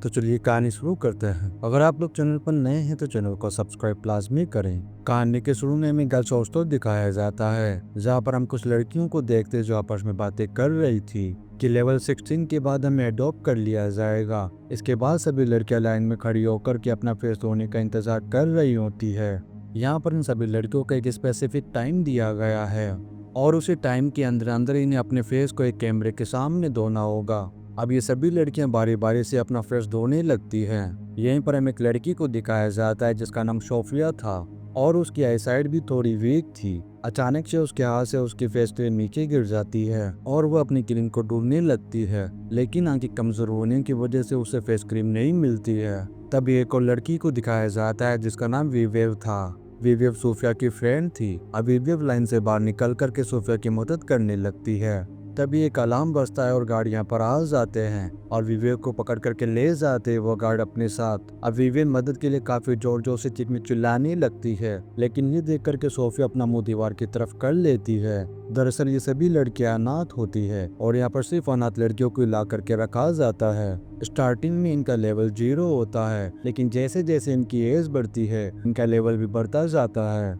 तो चलिए कहानी शुरू करते हैं। अगर आप लोग चैनल पर नए हैं तो चैनल को सब्सक्राइब लाजमी करें। कहानी के शुरू में हमें गर्ल्स हॉस्टल दिखाया जाता है, जहाँ पर हम कुछ लड़कियों को देखते जो आपस में बातें कर रही थी कि लेवल 16 के बाद हमें अडॉप्ट कर लिया जाएगा। इसके बाद सभी लड़कियां लाइन में खड़ी होकर के अपना फेस धोने का इंतजार कर रही होती है। यहाँ पर इन सभी लड़कियों को एक स्पेसिफिक टाइम दिया गया है और उसी टाइम के अंदर अंदर इन्हें अपने फेस को एक कैमरे के सामने धोना होगा। अब ये सभी लड़कियां बारी बारी से अपना फेस धोने लगती हैं। यहीं पर हमें एक लड़की को दिखाया जाता है जिसका नाम सोफिया था और उसकी आईसाइट भी थोड़ी वीक थी। अचानक से उसके हाथ से उसकी फेस क्रीम नीचे गिर जाती है और वो अपनी क्रीम को ढूंढने लगती है, लेकिन आंखें कमजोर होने की वजह से उसे फेस क्रीम नहीं मिलती है। तभी एक और लड़की को दिखाया जाता है जिसका नाम विवेव था। विवेव सोफिया की फ्रेंड थी। अब विवेव लाइन से बाहर निकल करके सोफिया की मदद करने लगती है। तभी एक अलार्म बजता है और गाड़ियां पर आ जाते हैं और विवेक को पकड़ करके ले जाते हैं वो गार्ड अपने साथ। अब विवेक मदद के लिए काफी जोर जोर से चिल्लाने लगती है, लेकिन ये देख करके सोफिया अपना मुंह दीवार की तरफ कर लेती है। दरअसल ये सभी लड़कियां अनाथ होती है और यहाँ पर सिर्फ अनाथ लड़कियों को ला करके रखा जाता है। स्टार्टिंग में इनका लेवल 0 होता है, लेकिन जैसे जैसे इनकी एज बढ़ती है इनका लेवल भी बढ़ता जाता है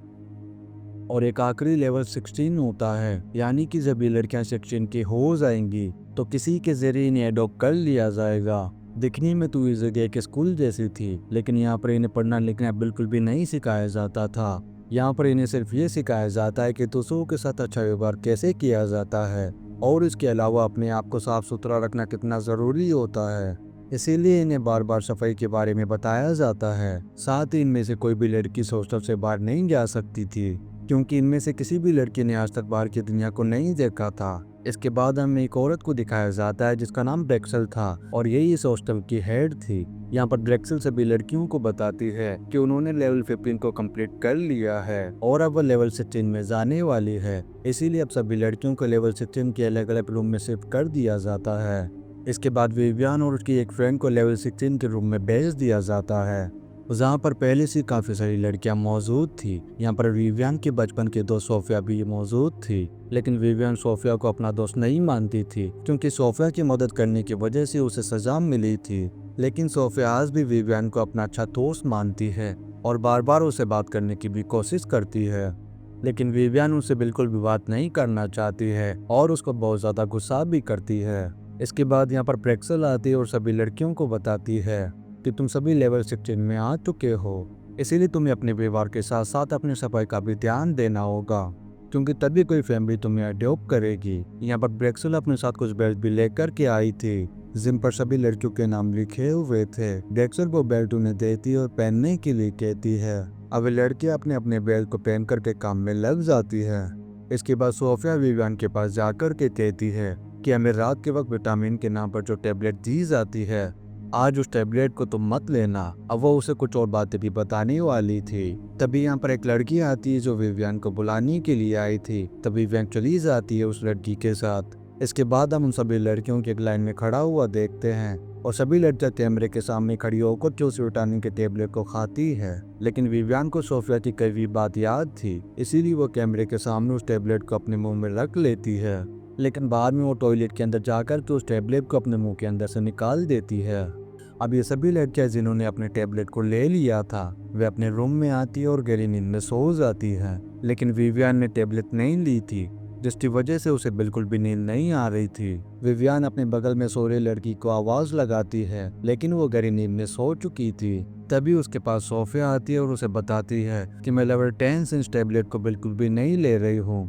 और एक आखिरी लेवल 16 होता है। यानी कि जब ये लड़कियां 16 की हो जाएंगी तो किसी के जरिए इन्हें अडॉप्ट कर लिया जाएगा। दिखने में तो ये जगह एक स्कूल जैसी थी, लेकिन यहाँ पर इन्हें पढ़ना लिखना बिल्कुल भी नहीं सिखाया जाता था। यहाँ पर इन्हें सिर्फ ये सिखाया जाता है कि दूसरों के साथ अच्छा व्यवहार कैसे किया जाता है और इसके अलावा अपने आप को साफ सुथरा रखना कितना ज़रूरी होता है। इसीलिए इन्हें बार बार सफाई के बारे में बताया जाता है। साथ ही इनमें से कोई भी लड़की हॉस्टल से बाहर नहीं जा सकती थी, क्योंकि इनमें से किसी भी लड़की ने आज तक बाहर की दुनिया को नहीं देखा था। इसके बाद हमें एक औरत को दिखाया जाता है जिसका नाम ब्रेक्सल था और यही इस हॉस्टल की हेड थी। यहाँ पर ब्रेक्सल सभी लड़कियों को बताती है कि उन्होंने लेवल 15 को कंप्लीट कर लिया है और अब वह लेवल 16 में जाने वाली है। इसीलिए अब सभी लड़कियों को लेवल 16 के अलग अलग रूम में शिफ्ट कर दिया जाता है। इसके बाद विवियन और उसकी एक फ्रेंड को लेवल 16 के रूम में भेज दिया जाता है, जहाँ पर पहले से काफी सारी लड़कियां मौजूद थी। यहाँ पर विवियन के बचपन के दोस्त सोफिया भी मौजूद थी, लेकिन विवियन सोफिया को अपना दोस्त नहीं मानती थी क्योंकि सोफिया की मदद करने की वजह से उसे सजा मिली थी। लेकिन सोफिया आज भी विवियन को अपना अच्छा दोस्त मानती है और बार बार उसे बात करने की भी कोशिश करती है, लेकिन विवियन उसे बिल्कुल भी बात नहीं करना चाहती है और उसको बहुत ज्यादा गुस्सा भी करती है। इसके बाद यहाँ पर ब्रेक्सल आती है और सभी लड़कियों को बताती है कि तुम सभी लेवल 16 में आ चुके हो, इसीलिए तुम्हें अपने व्यवहार के साथ साथ अपनी सफाई का भी ध्यान देना होगा, क्योंकि तभी कोई फैमिली तुम्हें अडॉप्ट करेगी। यहाँ पर ब्रेक्सल अपने साथ कुछ बेल्ट भी लेकर के आई थी जिन पर सभी लड़कियों के नाम लिखे हुए थे। ब्रेक्सल वो बेल्ट उन्हें देती और पहनने के लिए कहती है। अब लड़कियां अपने अपने बेल्ट को पहन करके काम में लग जाती है। इसके बाद सोफिया विवियन के पास जाकर के कहती है कि हमें रात के वक्त विटामिन के नाम पर जो टेबलेट दी जाती है, आज उस टेबलेट को तुम मत लेना। अब वो उसे कुछ और बातें भी बताने वाली थी। तभी यहाँ पर एक लड़की आती है जो विवियन को बुलाने के लिए आई थी। तभी विवियन चली जाती है उस लड़की के साथ। इसके बाद हम उन सभी लड़कियों की एक लाइन में खड़ा हुआ देखते हैं और सभी लड़कियां कैमरे के सामने खड़ी होकर जो उस विटामिन के टेबलेट को खाती है, लेकिन विवियन को सोफिया की कई भी बात याद थी, इसीलिए वो कैमरे के सामने उस टेबलेट को अपने मुंह में रख लेती है। लेकिन बाद में वो टॉयलेट के अंदर जाकर के उस टेबलेट को अपने मुंह के अंदर से निकाल देती है। अब ये सभी लड़कियां जिन्होंने अपने टेबलेट को ले लिया था वे अपने रूम में आती है और गहरी नींद में सो जाती है, लेकिन विवियन ने टेबलेट नहीं ली थी जिसकी वजह से उसे बिल्कुल भी नींद नहीं आ रही थी। विवियन अपने बगल में सो रही लड़की को आवाज लगाती है, लेकिन वो गहरी नींद में सो चुकी थी। तभी उसके पास सोफिया आती है और उसे बताती है कि मैं लेवल 10 से इस टेबलेट को बिल्कुल भी नहीं ले रही हूँ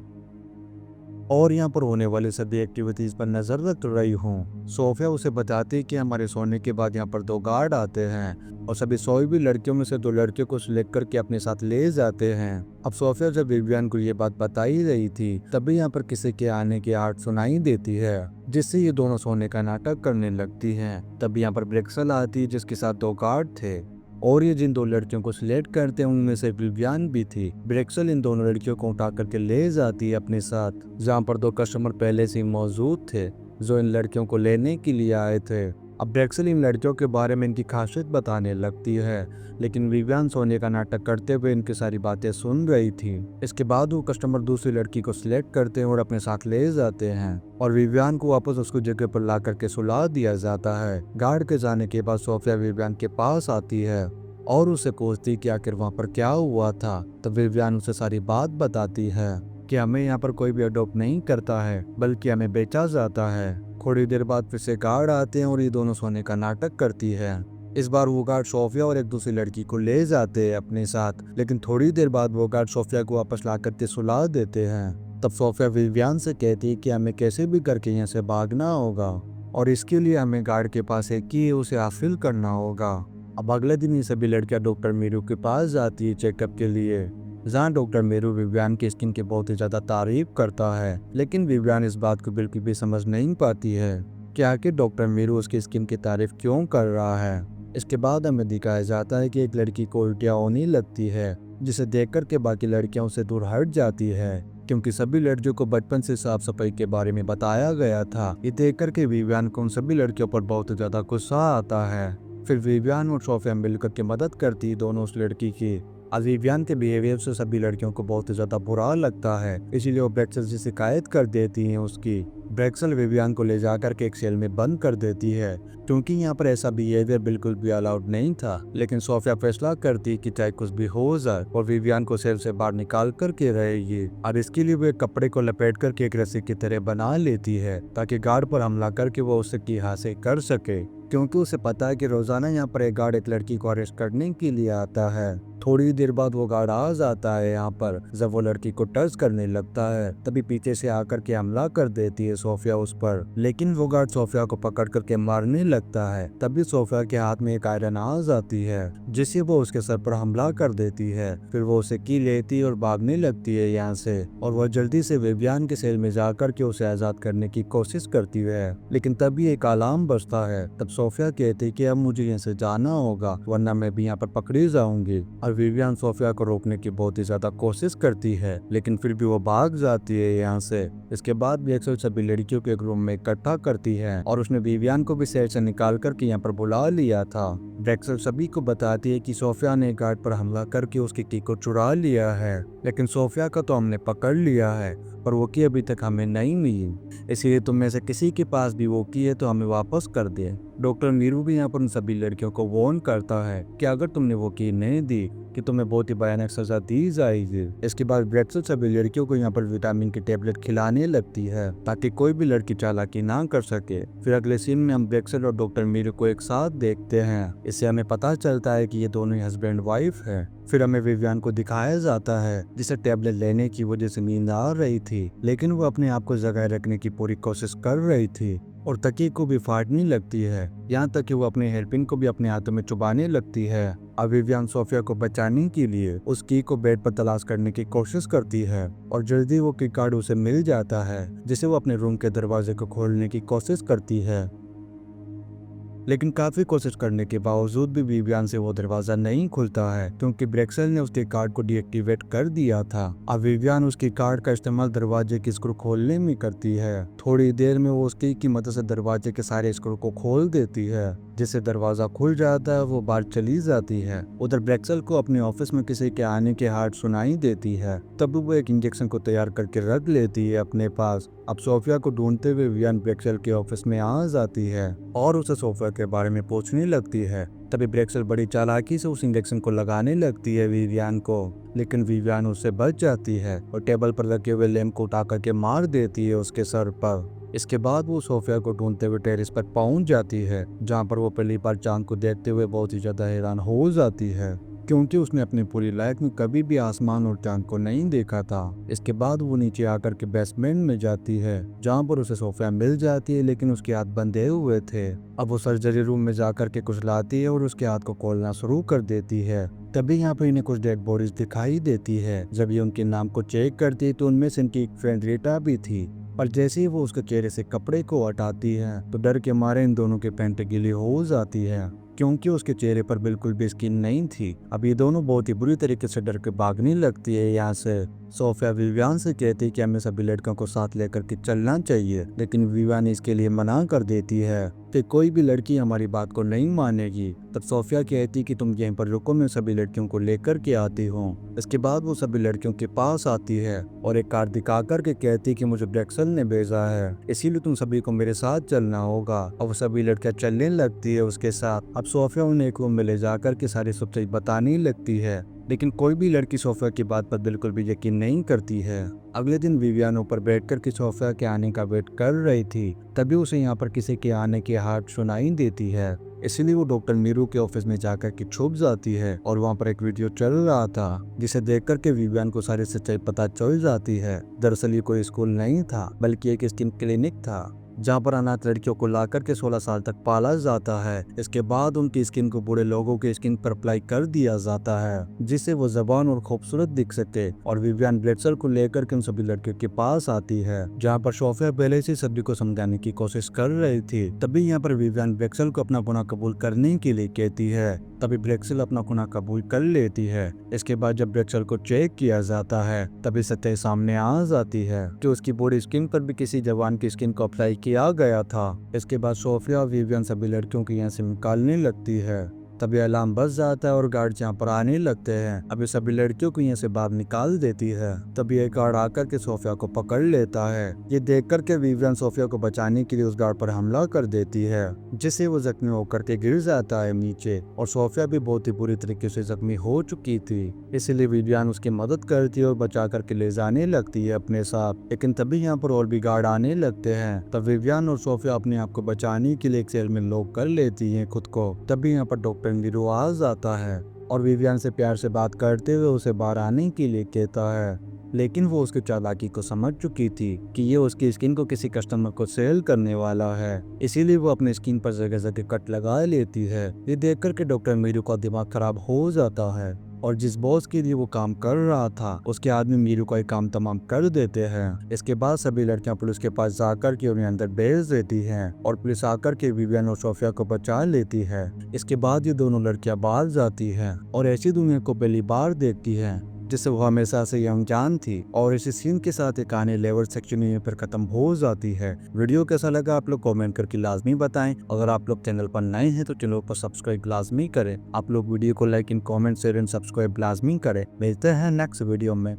और यहाँ पर होने वाली सभी एक्टिविटीज पर नजर रख रही हूँ। सोफिया उसे बताती है कि हमारे सोने के बाद यहाँ पर 2 गार्ड आते हैं और सभी सोई हुई लड़कियों में से 2 लड़कियों को सिलेक्ट करके अपने साथ ले जाते हैं। अब सोफिया जब विवियन को ये बात बताई रही थी तभी यहाँ पर किसी के आने की आवाज सुनाई देती है, जिससे ये दोनों सोने का नाटक करने लगती हैं। तभी यहाँ पर ब्रेक्सल आती है जिसके साथ 2 गार्ड थे और ये जिन 2 लड़कियों को सिलेक्ट करते हैं उनमें से विवियन भी थी। ब्रेक्सल इन दोनों लड़कियों को उठा करके ले जाती है अपने साथ, जहाँ पर 2 कस्टमर पहले से ही मौजूद थे जो इन लड़कियों को लेने के लिए आए थे। अब ब्रेक्सल इन लड़कियों के बारे में इनकी खासियत बताने लगती है, लेकिन विवियन सोने का नाटक करते हुए इनकी सारी बातें सुन रही थी। इसके बाद वो कस्टमर दूसरी लड़की को सिलेक्ट करते हैं और अपने साथ ले जाते हैं और विवियन को वापस उसको जगह पर ला करके सुला दिया जाता है। गार्ड के जाने के बाद सोफिया विवियन के पास आती है और उसे पूछती कि आखिर वहाँ पर क्या हुआ था। तब विवियन उसे सारी बात बताती है कि हमें यहाँ पर कोई भी अडॉप्ट नहीं करता है, बल्कि हमें बेचा जाता है। थोड़ी देर बाद फिर से गार्ड आते हैं और ये दोनों सोने का नाटक करती है। इस बार वो गार्ड सोफिया और एक दूसरी लड़की को ले जाते हैं अपने साथ, लेकिन थोड़ी देर बाद वो गार्ड सोफिया को वापस ला करके सुला देते हैं। तब सोफिया विवियन से कहती है कि हमें कैसे भी करके यहाँ से भागना होगा और इसके लिए हमें गार्ड के पास एक की है, उसे हासिल करना होगा। अब अगले दिन ये सभी लड़कियां डॉक्टर मीरू के पास जाती है चेकअप के लिए, जहाँ डॉक्टर मीरू विवियन की स्किन की बहुत ही ज्यादा तारीफ करता है, लेकिन विवियन इस बात को बिल्कुल भी समझ नहीं पाती है कि आखिर डॉक्टर मीरू उसकी स्किन की तारीफ क्यों कर रहा है। इसके बाद हमें दिखाया जाता है कि एक लड़की को उल्टियाँ होने लगती है, जिसे देखकर के बाकी लड़कियां उससे दूर हट जाती है, क्योंकि सभी लड़कियों को बचपन से साफ सफाई के बारे में बताया गया था। ये देखकर के विवियन को उन सभी लड़कियों पर बहुत ज्यादा गुस्सा आता है। फिर विवियन और सोफिया मिलकर के मदद करती दोनों उस लड़की की। अब विवियन के बिहेवियर से सभी लड़कियों को बहुत ज्यादा बुरा लगता है, इसीलिए वो ब्रेक्सल से शिकायत कर देती हैं उसकी। ब्रेक्सल विवियन को ले जाकर के एक सेल में बंद कर देती है, क्योंकि यहाँ पर ऐसा बिहेवियर बिल्कुल भी अलाउड नहीं था। लेकिन सोफिया फैसला करती कि चाहे कुछ भी हो जाए और विवियन को सेल से बाहर निकाल करके रहेगी। और इसके लिए वो एक कपड़े को लपेट करके एक रस्सी की तरह बना लेती है, ताकि गार्ड पर हमला करके वो उससे की हासिल कर सके, क्योंकि उसे पता है कि रोजाना यहाँ पर एक गार्ड एक लड़की को अरेस्ट करने के लिए आता है। थोड़ी देर बाद वो गार्ड आ जाता है यहाँ पर। जब वो लड़की को टच करने लगता है, तभी पीछे से आकर के हमला कर देती है सोफिया उस पर, लेकिन वो गार्ड सोफिया को पकड़ करके मारने लगता है। तभी सोफिया के हाथ में एक आयरन आ जाती है, जिससे वो उसके सर पर हमला कर देती है। फिर वो उसे की लेती है और भागने लगती है यहाँ से, और वह जल्दी से विवियन के सेल में जाकर के उसे आजाद करने की कोशिश करती है। लेकिन तभी एक अलार्म बजता है। तब सोफिया कहती है कि अब मुझे यहाँ से जाना होगा, वरना मैं भी यहाँ पर पकड़ी जाऊंगी। और विवियन सोफिया को रोकने की बहुत ही ज्यादा कोशिश करती है, लेकिन फिर भी वो भाग जाती है यहाँ से। इसके बाद ब्रेक्सल सभी लड़कियों को एक रूम में इकट्ठा करती है और उसने विवियन को भी शहर से निकाल करके यहाँ पर बुला लिया था। ब्रेक्सल सभी को बताती है कि सोफिया ने गार्ड पर हमला करके उसकी की को चुरा लिया है, लेकिन सोफिया का तो हमने पकड़ लिया है, पर वो की अभी तक हमें नहीं मिली, इसलिए तुम में से किसी के पास भी वो की है तो हमें वापस कर दे। डॉक्टर मीरू भी यहाँ पर उन सभी लड़कियों को वार्न करता है कि अगर तुमने वो की नहीं दी कि तुम्हें बहुत ही भयानक सजा दी जाएगी। इसके बाद ब्रेक्सल सभी लड़कियों को यहाँ पर विटामिन की टेबलेट खिलाने लगती है, ताकि कोई भी लड़की चालाकी ना कर सके। फिर अगले सीन में हम ब्रेक्सल और डॉक्टर मीरू को एक साथ देखते हैं। इससे हमें पता चलता है कि ये दोनों ही हस्बैंड वाइफ है। फिर हमें विवियन को दिखाया जाता है, जिसे टेबलेट लेने की वजह से नींद आ रही थी, लेकिन वो अपने आप को जगाए रखने की पूरी कोशिश कर रही थी और तकिए को भी फाड़ने लगती है, यहाँ तक कि वो अपने हेयरपिन को भी अपने हाथों में चुबाने लगती है। अब विवियन सोफिया को बचाने के लिए उस की को बेड पर तलाश करने की कोशिश करती है और जल्दी वो की कार्ड उसे मिल जाता है, जिसे वो अपने रूम के दरवाजे को खोलने की कोशिश करती है। लेकिन काफी कोशिश करने के बावजूद भी विवियन से वो दरवाजा नहीं खुलता है, क्योंकि ब्रेक्सल ने उसके कार्ड को डीएक्टिवेट कर दिया था। अब विवियन उसकी कार्ड का इस्तेमाल दरवाजे की स्क्रू खोलने में करती है। थोड़ी देर में वो उसकी की मदद से दरवाजे के सारे स्क्रू को खोल देती है, जिससे दरवाजा खुल जाता है, वो बाहर चली जाती है। उधर ब्रेक्सल को अपने ऑफिस में किसी के आने की हार्ट सुनाई देती है, तब वो एक इंजेक्शन को तैयार करके रख लेती है अपने पास। अब सोफिया को ढूंढते हुए विवियन ब्रेक्सल के ऑफिस में आ जाती है और उसे सोफिया के बारे में पूछने लगती है। तभी ब्रेक्सल बड़ी चालाकी से उस इंजेक्शन को लगाने लगती है विवियन को, लेकिन विवियन उससे बच जाती है और टेबल पर रखे हुए लैंप को उठा करके मार देती है उसके सर पर। इसके बाद वो सोफिया को ढूंढते हुए टेरेस पर पहुंच जाती है, जहां पर वो पहली बार चांद को देखते हुए बहुत ही ज्यादा हैरान हो जाती है, क्योंकि उसने अपनी पूरी लाइफ में कभी भी आसमान और चांद को नहीं देखा था। इसके बाद वो नीचे आकर के बेसमेंट में जाती है, जहाँ पर उसे सोफिया मिल जाती है, लेकिन उसके हाथ बंधे हुए थे। अब वो सर्जरी रूम में जाकर के कुचलाती है और उसके हाथ को खोलना शुरू कर देती है। तभी यहाँ पर इन्हें कुछ डेड बॉडीज दिखाई देती है। जब ये उनके नाम को चेक करती है तो उनमें से इनकी एक फ्रेंड रीटा भी थी, पर जैसे ही वो उसके चेहरे से कपड़े को हटाती है तो डर के मारे इन दोनों के पैंट गीली हो जाती है, क्योंकि उसके चेहरे पर बिल्कुल भी स्किन नहीं थी। अब ये दोनों बहुत ही बुरी तरीके से डर के भागने लगती है यहाँ से। सोफिया विवियन से कहती है कि हमें सभी लड़कों को साथ लेकर के चलना चाहिए, लेकिन विवियन इसके लिए मना कर देती है। कि कोई भी लड़की हमारी बात को नहीं मानेगी। तब सोफिया कहती कि तुम यहीं पर रुको, मैं सभी लड़कियों को लेकर के आती हूँ। इसके बाद वो सभी लड़कियों के पास आती है और एक कार दिखा कर के कहती कि मुझे ब्रेक्सल ने भेजा है, इसीलिए तुम सभी को मेरे साथ चलना होगा। और वो सभी लड़कियां चलने लगती है उसके साथ। अब सोफिया उन्हें एक रूम में ले जाकर के सारी सच्चाई बताने लगती है, लेकिन कोई भी लड़की सोफिया की बात पर बिल्कुल भी यकीन नहीं करती है। अगले दिन विवियन ऊपर बैठकर के सोफिया के आने का वेट कर रही थी, तभी उसे यहाँ पर किसी के आने की आहट सुनाई देती है। इसीलिए वो डॉक्टर मीरू के ऑफिस में जाकर के छुप जाती है और वहाँ पर एक वीडियो चल रहा था, जिसे देख कर के विवियन को सारी सच्चाई पता चल जाती है। दरअसल ये कोई स्कूल नहीं था, बल्कि एक स्किन क्लिनिक था, जहाँ पर अनाथ लड़कियों को लाकर के 16 साल तक पाला जाता है। इसके बाद उनकी स्किन को बूढ़े लोगों की स्किन पर अप्लाई कर दिया जाता है, जिससे वो जबान और खूबसूरत दिख सके। और विवियन ब्रेक्सल को लेकर के उन सभी लड़कियों के पास आती है, जहाँ पर सोफिया पहले से सभी को समझाने की कोशिश कर रही थी। तभी यहाँ पर विवियन ब्रेक्सल को अपना गुनाह कबूल करने के लिए कहती है। तभी ब्रेक्सल अपना गुनाह कबूल कर लेती है। इसके बाद जब ब्रेक्सल को चेक किया जाता है, तभी सच्चाई सामने आ जाती है कि उसकी बॉडी स्किन पर भी किसी जवान की स्किन को अप्लाई किया गया था। इसके बाद सोफिया और विवियन सभी लड़कियों को यहाँ से निकालने लगती है। तभी अलार्म बज जाता है और गार्ड यहाँ पर आने लगते हैं। अभी सभी लड़कियों को यहाँ से बाहर निकाल देती है। तभी एक गार्ड आकर के सोफिया को पकड़ लेता है। ये देख कर के विवियन सोफिया को बचाने के लिए उस गार्ड पर हमला कर देती है, जिससे वो जख्मी होकर के गिर जाता है नीचे। और सोफिया भी बहुत ही बुरी तरीके से जख्मी हो चुकी थी, इसलिए विवियन उसकी मदद करती है और बचा करके ले जाने लगती है अपने साथ। लेकिन तभी यहाँ पर और भी गार्ड आने लगते हैं। तब विवियन और सोफिया अपने आप को बचाने के लिए एक सेल में लॉक कर लेती है खुद को। तभी यहाँ पर डॉक्टर मीरू आ जाता है और विवियन से प्यार से बात करते हुए उसे बाहर आने के लिए कहता है, लेकिन वो उसकी चालाकी को समझ चुकी थी कि ये उसकी स्किन को किसी कस्टमर को सेल करने वाला है, इसीलिए वो अपनी स्किन पर जगह जगह कट लगा लेती है। ये देख कर के डॉक्टर मीरू का दिमाग खराब हो जाता है और जिस बॉस के लिए वो काम कर रहा था, उसके आदमी मीरू का काम तमाम कर देते हैं। इसके बाद सभी लड़कियां पुलिस के पास जाकर के उन्हें अंदर भेज देती हैं और पुलिस आकर के विवियन और सोफिया को बचा लेती है। इसके बाद ये दोनों लड़कियां बाहर जाती हैं और ऐसी दुनिया को पहली बार देखती हैं जिससे वो हमेशा से अनजान थी। और इसी सीन के साथ एक कहानी लेवल सेक्शन यहीं पर खत्म हो जाती है। वीडियो कैसा लगा आप लोग कमेंट करके लाजमी बताएं। अगर आप लोग चैनल पर नए हैं तो चैनल पर सब्सक्राइब लाजमी करें। आप लोग वीडियो को like in comment share and subscribe लाजमी करें। मिलते हैं नेक्स्ट वीडियो में।